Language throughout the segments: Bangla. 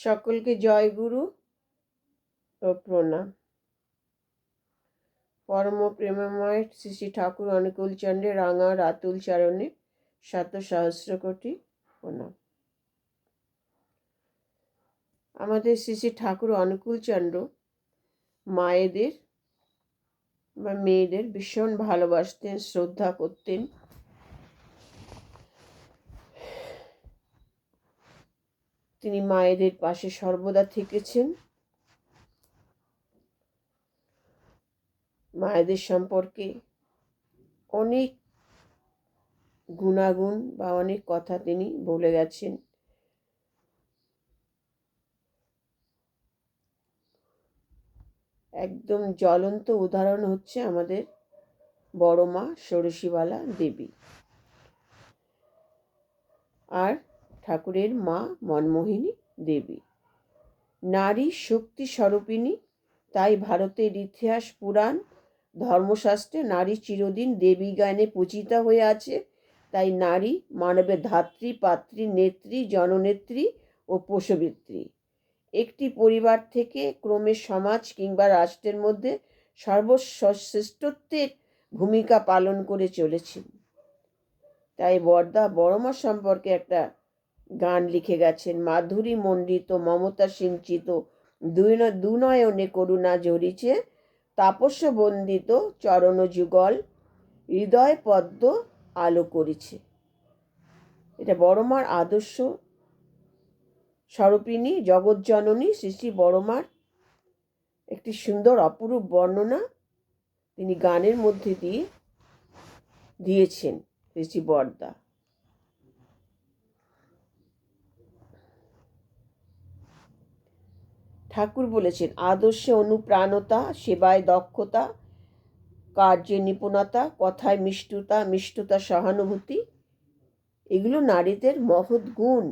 সকলকে জয় গুরু ও প্রণাম। পরম প্রেমময় শ্রী শ্রী ঠাকুর অনুকূল চন্দ্রের রাঙা রাতুল চরণে শত সহস্র কোটি প্রণাম। আমাদের শ্রী শ্রী ঠাকুর অনুকূল চন্দ্র মায়েদের বা মেয়েদের ভীষণ ভালোবাসতেন, শ্রদ্ধা করতেন। তিনি মায়েদের পাশে সর্বদা থেকেছেন। মায়েদের সম্পর্কে অনেক গুণাগুণ বা অনেক কথা তিনি বলে গেছেন। একদম জ্বলন্ত উদাহরণ হচ্ছে আমাদের বড় মা ষোড়শীবালা দেবী আর ঠাকুরের মা মনমোহিনী দেবী। নারী শক্তি স্বরূপিণী, তাই ভারতের ইতিহাস, পুরাণ, ধর্মশাস্ত্রে নারী চিরদিন দেবী জ্ঞানে পূজিতা হয়ে আছে। তাই নারী মানবের ধাত্রী, পাত্রী, নেত্রী, জননেত্রী ও প্রসবিত্রী। একটি পরিবার থেকে ক্রমে সমাজ কিংবা রাষ্ট্রের মধ্যে সর্বশ্রেষ্ঠত্বের ভূমিকা পালন করে চলেছেন। তাই বড়দা বড়মা সম্পর্কে একটা গান লিখে গেছেন। মাধুরী মণ্ডিত মমতা সিঞ্চিত দুনয়নে করুণা ঝরিছে, তাপস্য বন্দিত চরণ যুগল হৃদয় পদ্ম আলো করেছে। এটা বড়মার আদর্শ স্বরূপিণী জগৎজননী শ্রী শ্রী বড়মার একটি সুন্দর অপরূপ বর্ণনা তিনি গানের মধ্যে দিয়ে দিয়েছেন শ্রী শ্রী বড়দা। ঠাকুর বলেছেন, আদর্শে অনুপ্রাণতা, সেবায় দক্ষতা, কার্যে নিপুণতা, কথায় মিষ্টতা সহানুভূতি, এগুলো নারীদের মহৎ গুণ।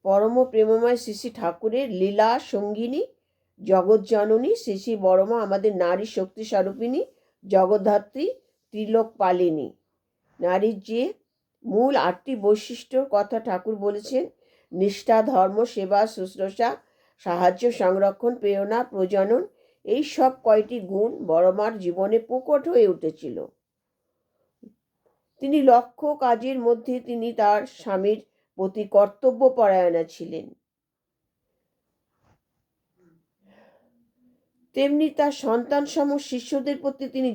পরম প্রেমময় শ্রী শ্রী ঠাকুরের লীলা সঙ্গিনী জগৎজননী শ্রী শ্রী বড়মা আমাদের নারী শক্তি স্বরূপিণী, জগদ্ধাত্রী, ত্রিলোক পালিনী। নারীর যে মূল 8টি বৈশিষ্ট্যর কথা ঠাকুর বলেছেন, নিষ্ঠা, ধর্ম, সেবা, শুশ্রূষা, সাহায্য, সংরক্ষণ, প্রেরণা, প্রজনন, এই সব কয়টি গুণ বড়মার জীবনে প্রকট হয়ে উঠেছিল। তিনি লক্ষ্য কাজের মধ্যে তিনি তার স্বামীর প্রতি কর্তব্যপরায়ণা ছিলেন। তেমনি তার সন্তানসম শিষ্যদের প্রতি তিনি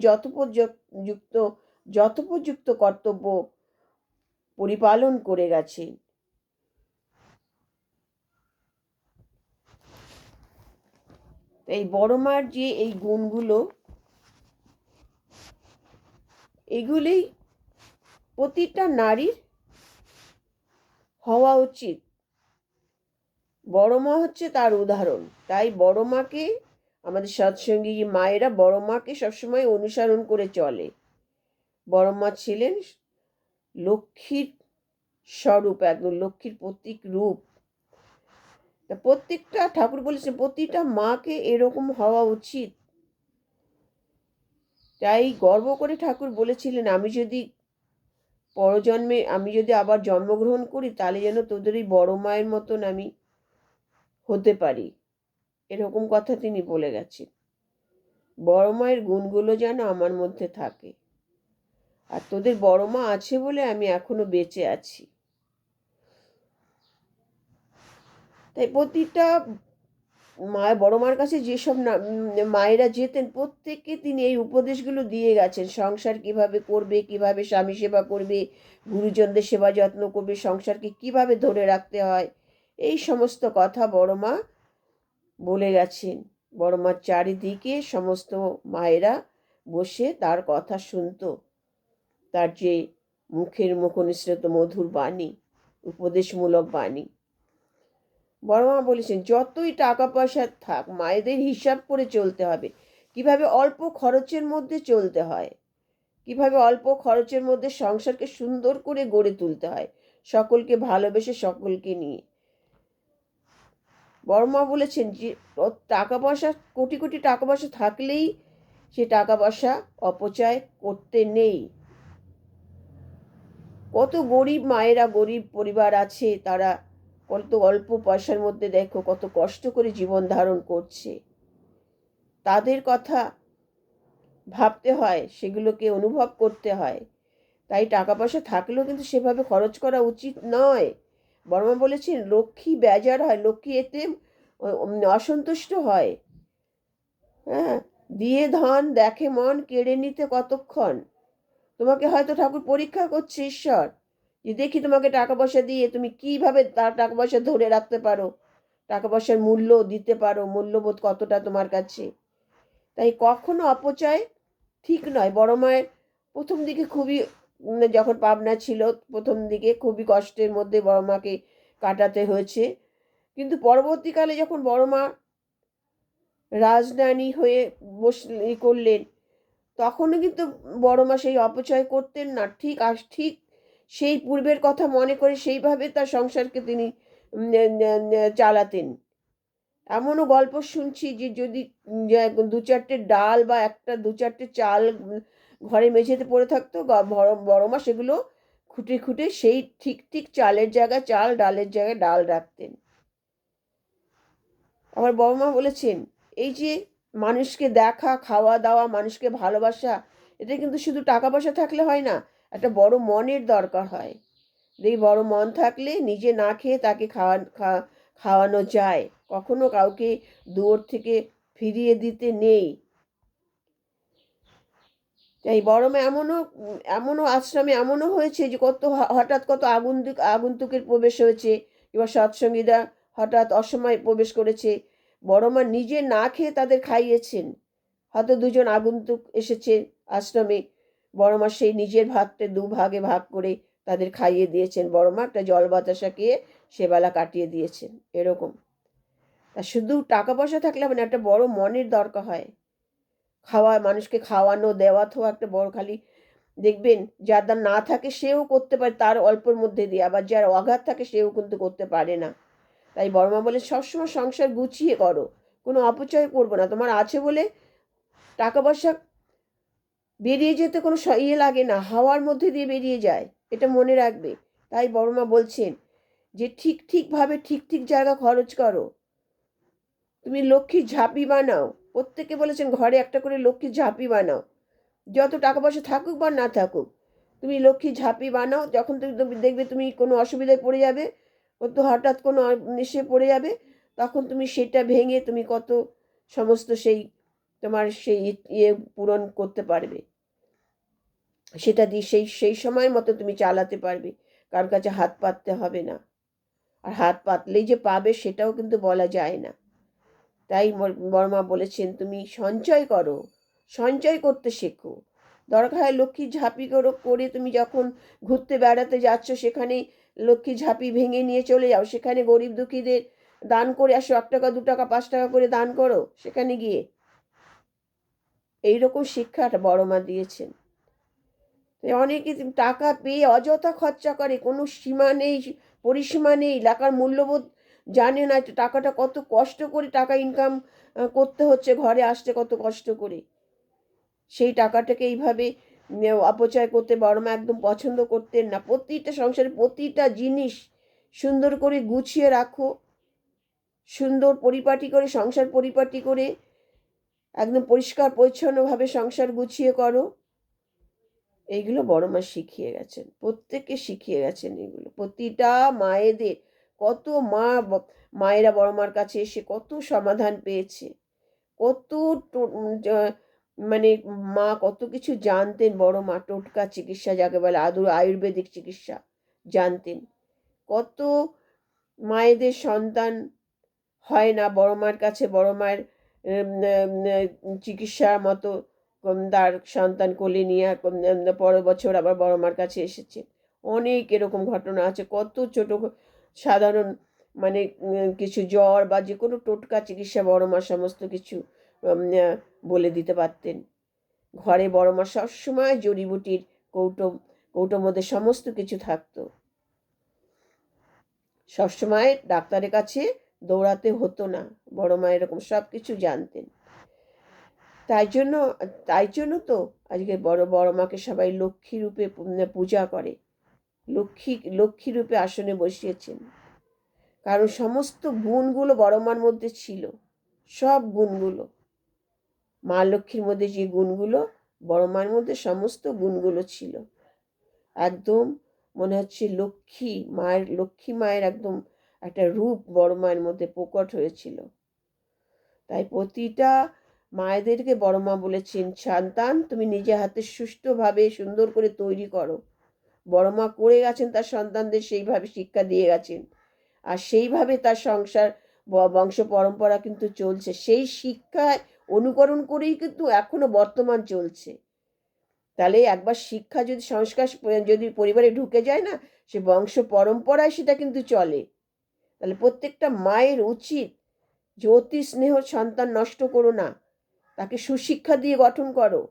যথোপযুক্ত কর্তব্য পরিপালন করে গেছেন। এই বড়মার যে এই গুণগুলো, এগুলি প্রতিটা নারীর হওয়া উচিত। বড়মা হচ্ছে তার উদাহরণ। তাই বড়মাকে আমাদের সৎসঙ্গী মায়েরা বড়মাকে সবসময় অনুসরণ করে চলে। বড়মা ছিলেন লক্ষ্মীর স্বরূপ, একদম লক্ষ্মীর প্রতীক রূপ। প্রত্যেকটা ঠাকুর বলেছেন প্রতিটা মাকে এরকম হওয়া উচিত। তাই গর্ব করে ঠাকুর বলেছিলেন, আমি যদি আবার জন্মগ্রহণ করি, তাহলে যেন তোদের এই বড় মায়ের মতন আমি হতে পারি, এরকম কথা তিনি বলে গেছেন। বড় মায়ের গুণগুলো যেন আমার মধ্যে থাকে, আর তোদের বড় মা আছে বলে আমি এখনো বেঁচে আছি। তাই প্রতিটা বড় মার কাছে যেসব মায়েরা যেতেন, প্রত্যেককে তিনি এই উপদেশগুলো দিয়ে গেছেন। সংসার কিভাবে করবে, কিভাবে স্বামী সেবা করবে, গুরুজনদের সেবা যত্ন করবে, সংসারকে কিভাবে ধরে রাখতে হয়, এই সমস্ত কথা বড় মা বলে গেছেন। বড় মার চারিদিকে সমস্ত মায়েরা বসে তার কথা শুনত। তার যে মুখের মুখনিসৃত মধুর বাণী, উপদেশমূলক বাণী। বড়মা বলেছেন, যতই টাকা পয়সা থাক, মায়েদের হিসাব করে চলতে হবে। কিভাবে অল্প খরচের মধ্যে চলতে হয়, কিভাবে অল্প খরচের মধ্যে সংসারকে সুন্দর করে গড়ে তুলতে হয়, সকলকে ভালোবেসে, সকলকে নিয়ে। বড়মা বলেছেন যে টাকা পয়সা, কোটি কোটি টাকা পয়সা থাকলেই সে টাকা পয়সা অপচয় করতে নেই। কত গরিব মায়েরা, গরিব পরিবার আছে, তারা কত অল্প পয়সার মধ্যে দেখো কত কষ্ট করে জীবন ধারণ করছে। তাদের কথা ভাবতে হয়, সেগুলোকে অনুভব করতে হয়। তাই টাকা পয়সা থাকলেও কিন্তু সেভাবে খরচ করা উচিত নয়। বর্মা বলেছেন লক্ষ্মী বেজার হয়, লক্ষ্মী এতে অসন্তুষ্ট হয়। হ্যাঁ, দিয়ে ধন দেখে মন, কেড়ে নিতে কতক্ষণ। তোমাকে হয়তো ঠাকুর পরীক্ষা করছে ঈশ্বর, যে দেখি তোমাকে টাকা পয়সা দিয়ে তুমি কিভাবে তার টাকা পয়সা ধরে রাখতে পারো, টাকা পয়সার মূল্য দিতে পারো, মূল্যবোধ কতটা তোমার কাছে। তাই কখনো অপচয় ঠিক নয়। বড় মায়ের প্রথম দিকে খুবই যখন পাবনা ছিল, প্রথম দিকে খুবই কষ্টের মধ্যে বড় মাকে কাটাতে হয়েছে। কিন্তু পরবর্তীকালে যখন বড় মা রাজরানী হয়ে করলেন, তখনও কিন্তু বড় মা সেই অপচয় করতেন না। ঠিক সেই পূর্বের কথা মনে করে সেইভাবে তার সংসারকে তিনি চালাতেন। এমনও গল্প শুনছি যে যদি দু চারটে ডাল বা দু চারটে চাল ঘরে মেঝেতে পড়ে থাকতো, বড় মা সেগুলো খুঁটে খুঁটে সেই ঠিক চালের জায়গায় চাল, ডালের জায়গায় ডাল রাখতেন। আবার বড় মা বলেছেন এই যে মানুষকে দেখা, খাওয়া দাওয়া, মানুষকে ভালোবাসা, এটা কিন্তু শুধু টাকা পয়সা থাকলে হয় না, একটা বড় মনের দরকার হয়। এই বড় মন থাকলে নিজে না খেয়ে তাকে খাওয়ানো যায়। কখনো কাউকে দূর থেকে ফিরিয়ে দিতে নেই। তাই বড় মা এমনও আশ্রমে এমনও হয়েছে যে হঠাৎ কত আগন্তুকের প্রবেশ হয়েছে, এবার সৎসঙ্গীরা হঠাৎ অসময়ে প্রবেশ করেছে, বড় মা নিজে না খেয়ে তাদের খাইয়েছেন। হয়তো দুজন আগন্তুক এসেছে আশ্রমে, বড় মা সেই নিজের ভাতটা দুভাগে ভাগ করে তাদের খাইয়ে দিয়েছেন। বড় মা একটা জল বাতাসা খেয়ে সেবেলা কাটিয়ে দিয়েছেন। এরকম তা শুধু টাকা পয়সা থাকলে হবে না, একটা বড় মনের দরকার হয়। মানুষকে খাওয়ানো দেওয়া তো একটা বড়, খালি দেখবেন যার না থাকে সেও করতে পারে তার অল্পের মধ্যে দিয়ে, আবার যার অগাধ থাকে সেও কিন্তু করতে পারে না। তাই বড় মা বলে সবসময় সংসার গুছিয়ে করো, কোনো অপচয় করবো না। তোমার আছে বলে টাকা পয়সা বেরিয়ে যেতে কোনো লাগে না, হাওয়ার মধ্যে দিয়ে বেরিয়ে যায়, এটা মনে রাখবে। তাই বড় মা বলছেন যে ঠিকভাবে ঠিক জায়গা খরচ করো। তুমি লক্ষ্মীর ঝাঁপি বানাও, প্রত্যেকে বলেছেন ঘরে একটা করে লক্ষ্মীর ঝাঁপি বানাও। যত টাকা পয়সা থাকুক বা না থাকুক, তুমি লক্ষ্মীর ঝাঁপি বানাও। যখন তুমি দেখবে তুমি কোনো অসুবিধায় পড়ে যাবে, কত হঠাৎ কোনো নেশে পড়ে যাবে, তখন তুমি সেটা ভেঙে তুমি কত সমস্ত সেই তোমার সেই ইয়ে পূরণ করতে পারবে। সেটা দিয়ে সেই সময় মতো তুমি চালাতে পারবে, কার কাছে হাত পাততে হবে না। আর হাত পাতলেই যে পাবে সেটাও কিন্তু বলা যায় না। তাই বর্মা বলেছেন তুমি সঞ্চয় করো, সঞ্চয় করতে শেখো। দরকার হয় লক্ষ্মীর ঝাঁপি করে তুমি যখন ঘুরতে বেড়াতে যাচ্ছ, সেখানে লক্ষ্মীর ঝাঁপি ভেঙে নিয়ে চলে যাও, সেখানে গরিব দুঃখীদের দান করে আসো, 1 টাকা 2 টাকা 5 টাকা করে দান করো সেখানে গিয়ে। এইরকম শিক্ষাটা বড় মা দিয়েছেন। অনেকে টাকা পেয়ে অযথা খরচা করে, কোনো সীমা নেই, পরিসীমা নেই, টাকার মূল্যবোধ জানে না। টাকাটা কত কষ্ট করে টাকা ইনকাম করতে হচ্ছে, ঘরে আসছে কত কষ্ট করে। সেই টাকাটাকে এইভাবে অপচয় করতে বড় মা একদম পছন্দ করতেন না। প্রতিটা সংসারে প্রতিটা জিনিস সুন্দর করে গুছিয়ে রাখো, সুন্দর পরিপাটি করে সংসার পরিপাটি করে একদম পরিষ্কার পরিচ্ছন্নভাবে সংসার গুছিয়ে করো। এইগুলো বড় মা শিখিয়ে গেছেন, প্রত্যেককে শিখিয়ে গেছেন এগুলো। প্রতিটা মায়েদের, কত মায়েরা বড় মার কাছে এসে কত সমাধান পেয়েছে, কত মানে মা কত কিছু জানতেন। বড় মা টোটকা চিকিৎসা যাকে বলে আয়ুর্বেদিক চিকিৎসা জানতেন। কত মায়েদের সন্তান হয় না, বড় মার কাছে বড় মায়ের চিকিৎসা মতো তার সন্তান কোলে নিয়ে পরের বছর আবার বড় মার কাছে এসেছে। অনেক এরকম ঘটনা আছে। কত ছোট সাধারণ মানে কিছু জ্বর বা যে কোনো টোটকা চিকিৎসা বড় মা সমস্ত কিছু বলে দিতে পারতেন। ঘরে বড় মা সবসময় জড়িবুটির কৌটোর মধ্যে সমস্ত কিছু থাকতো। সবসময় ডাক্তারের কাছে দৌড়াতে হতো না, বড় মা এরকম সব কিছু জানতেন। তাই জন্য তো আজকে বড় মাকে সবাই লক্ষ্মী রূপে পূজা করে। লক্ষ্মী রূপে আসনে বসিয়েছেন। কারণ সমস্ত গুণগুলো বড় মার মধ্যে ছিল, সব গুণগুলো, মা লক্ষ্মীর মধ্যে যে গুণগুলো বড় মার মধ্যে সমস্ত গুণগুলো ছিল। একদম মনে হচ্ছে লক্ষ্মী মায়ের একদম একটা রূপ বড় মায়ের মধ্যে প্রকট হয়েছিল। তাই প্রতিটা মায়েদেরকে বড় মা বলেছেন, সন্তান তুমি নিজে হাতে সুষ্ঠুভাবে সুন্দর করে তৈরি করো। বড় মা করে গেছেন, তার সন্তানদের সেইভাবে শিক্ষা দিয়ে গেছেন, আর সেইভাবে তার সংসার বংশ পরম্পরা কিন্তু চলছে। সেই শিক্ষায় অনুকরণ করেই কিন্তু এখনো বর্তমান চলছে। তাহলে একবার শিক্ষা যদি সংস্কার যদি পরিবারে ঢুকে যায় না, সে বংশ পরম্পরায় সেটা কিন্তু চলে। তাহলে প্রত্যেকটা মায়ের উচিত যে অতি স্নেহ সন্তান নষ্ট করো না, তাকে সুশিক্ষা দিয়ে গঠন করো।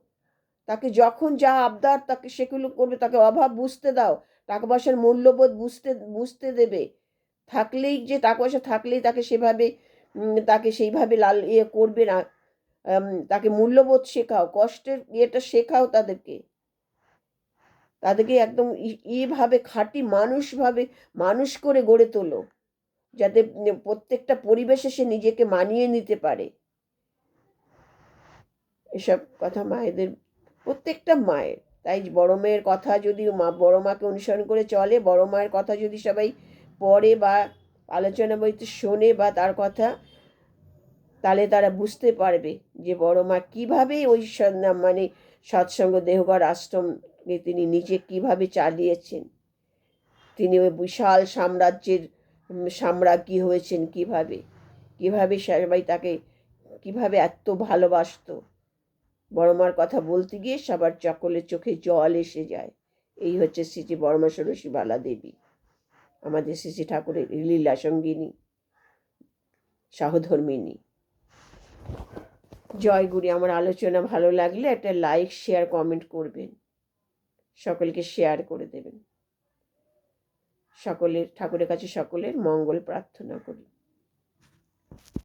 তাকে যখন যা আবদার তাকে সেগুলো করবে, তাকে অভাব বুঝতে দাও, টাকা পয়সার মূল্যবোধ বুঝতে দেবে। থাকলেই যে টাকা পয়সা থাকলেই তাকে সেভাবে তাকে সেইভাবে করবে না। তাকে মূল্যবোধ শেখাও, কষ্টের ইয়েটা শেখাও তাদেরকে একদম এইভাবে খাঁটি মানুষ করে গড়ে তোলো, যাতে প্রত্যেকটা পরিবেশে সে নিজেকে মানিয়ে নিতে পারে। এসব কথা মায়েদের, প্রত্যেকটা মায়ের। তাই বড় মেয়ের কথা যদি বড় মাকে অনুসরণ করে চলে, বড় মায়ের কথা যদি সবাই পড়ে বা আলোচনা বইতে শোনে বা তার কথা, তাহলে তারা বুঝতে পারবে যে বড় মা কীভাবে ওই মানে সৎসঙ্গ দেহঘর আশ্রমকে তিনি নিজে কিভাবে চালিয়েছেন। তিনি ওই বিশাল সাম্রাজ্যের সাম্রাজ্ঞী হয়েছেন কিভাবে সবাই তাকে কিভাবে এত ভালোবাসতো। বড় মার কথা বলতে গিয়ে সবার সকলের চোখে জল এসে যায়। এই হচ্ছে শ্রী শ্রী বড়মা ষোড়শী বালা দেবী, আমাদের শ্রী শ্রী ঠাকুরের লীলা সঙ্গিনী, সহধর্মিনী। জয় গুরু। আমার আলোচনা ভালো লাগলে একটা লাইক, শেয়ার, কমেন্ট করবেন, সকলকে শেয়ার করে দেবেন। ঠাকুরের কাছে সকলের মঙ্গল প্রার্থনা করি।